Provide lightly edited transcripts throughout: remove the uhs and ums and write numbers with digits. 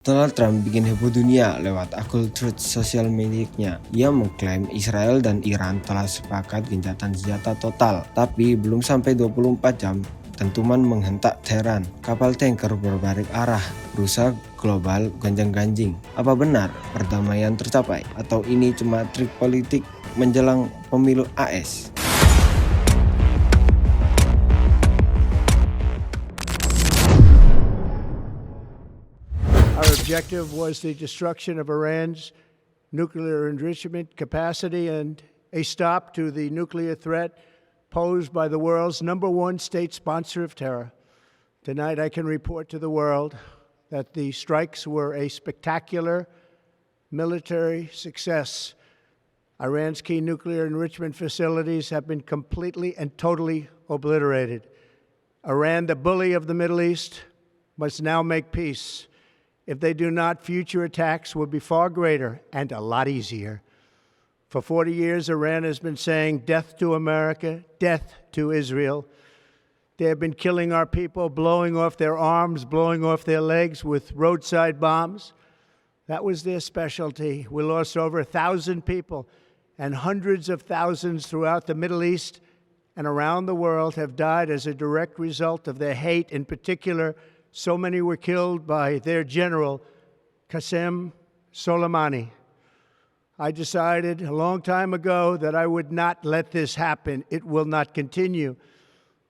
Donald Trump bikin heboh dunia lewat akun Truth sosial medianya. Ia mengklaim Israel dan Iran telah sepakat gencatan senjata total, tapi belum sampai 24 jam dentuman menghentak Teheran. Kapal tanker berbalik arah, berusaha global gonjang-ganjing. Apa benar perdamaian tercapai? Atau ini cuma trik politik menjelang pemilu AS? Our objective was the destruction of Iran's nuclear enrichment capacity and a stop to the nuclear threat posed by the world's #1 state sponsor of terror. Tonight, I can report to the world that the strikes were a spectacular military success. Iran's key nuclear enrichment facilities have been completely and totally obliterated. Iran, the bully of the Middle East, must now make peace. If they do not, future attacks will be far greater and a lot easier. For 40 years, Iran has been saying death to America, death to Israel. They have been killing our people, blowing off their arms, blowing off their legs with roadside bombs. That was their specialty. We lost over 1,000 people, and hundreds of thousands throughout the Middle East and around the world have died as a direct result of their hate. In particular, so many were killed by their general, Qasem Soleimani. I decided a long time ago that I would not let this happen. It will not continue.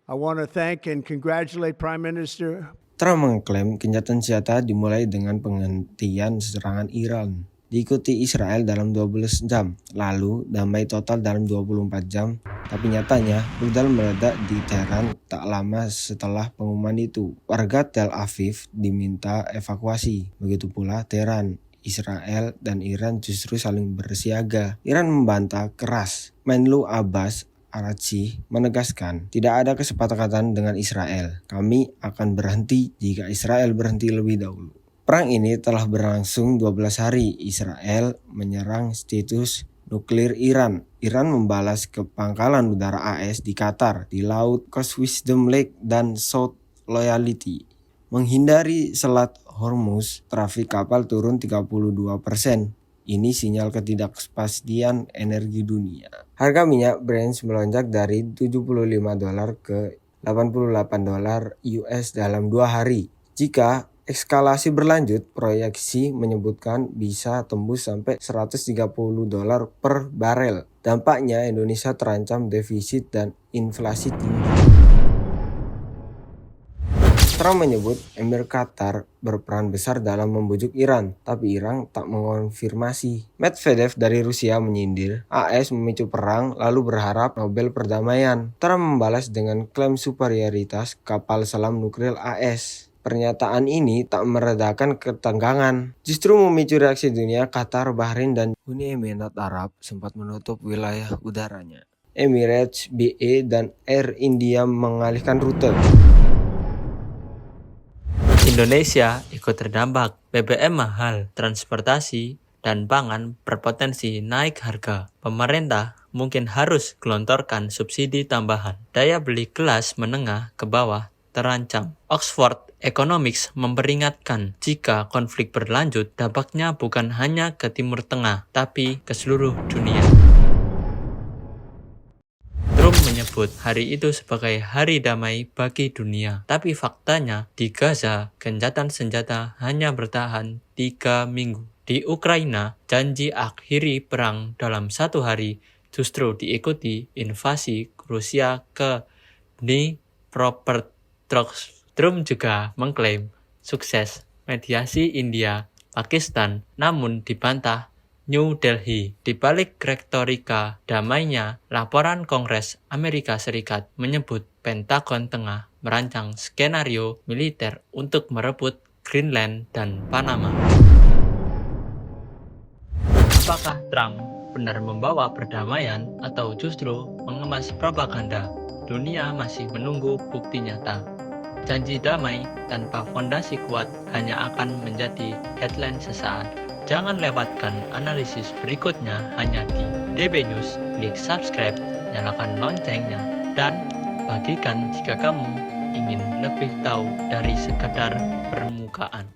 I want to thank and congratulate Prime Minister. Trump mengklaim gencatan senjata dimulai dengan penghentian serangan Iran, diikuti Israel dalam 12 jam, lalu damai total dalam 24 jam. Tapi nyatanya, rudal meledak di Teheran tak lama setelah pengumuman itu. Warga Tel Aviv diminta evakuasi. Begitu pula Teheran. Israel dan Iran justru saling bersiaga. Iran membantah keras. Menlu Abbas Araghchi menegaskan, tidak ada kesepakatan dengan Israel. Kami akan berhenti jika Israel berhenti lebih dahulu. Perang ini telah berlangsung 12 hari. Israel menyerang situs nuklir Iran. Iran membalas ke pangkalan udara AS di Qatar, di Laut Wisdom Lake dan South Loyalty. Menghindari Selat Hormuz, trafik kapal turun 32%. Ini sinyal ketidakpastian energi dunia. Harga minyak Brent melonjak dari $75 ke $88 US dalam 2 hari. Jika eskalasi berlanjut, proyeksi menyebutkan bisa tembus sampai $130 per barel. Dampaknya Indonesia terancam defisit dan inflasi tinggi. Trump menyebut Emir Qatar berperan besar dalam membujuk Iran, tapi Iran tak mengonfirmasi. Medvedev dari Rusia menyindir AS memicu perang lalu berharap Nobel perdamaian. Trump membalas dengan klaim superioritas kapal selam nuklir AS. Pernyataan ini tak meredakan ketegangan, justru memicu reaksi dunia. Qatar, Bahrain, dan Uni Emirat Arab sempat menutup wilayah udaranya. Emirates, BA, dan Air India mengalihkan rute. Indonesia ikut terdampak, BBM mahal, transportasi dan pangan berpotensi naik harga. Pemerintah mungkin harus gelontorkan subsidi tambahan. Daya beli kelas menengah ke bawah terancam. Oxford Economics memperingatkan jika konflik berlanjut, dampaknya bukan hanya ke Timur Tengah, tapi ke seluruh dunia. Trump menyebut hari itu sebagai hari damai bagi dunia, tapi faktanya di Gaza, gencatan senjata hanya bertahan 3 minggu. Di Ukraina, janji akhiri perang dalam 1 hari justru diikuti invasi Rusia ke Dnipropetrovsk. Trump juga mengklaim sukses mediasi India, Pakistan, namun dibantah New Delhi. Di balik retorika damainya, laporan Kongres Amerika Serikat menyebut Pentagon tengah merancang skenario militer untuk merebut Greenland dan Panama. Apakah Trump benar membawa perdamaian atau justru mengemas propaganda? Dunia masih menunggu bukti nyata. Janji damai tanpa fondasi kuat hanya akan menjadi headline sesaat. Jangan lewatkan analisis berikutnya hanya di DB News. Klik subscribe, nyalakan loncengnya, dan bagikan jika kamu ingin lebih tahu dari sekedar permukaan.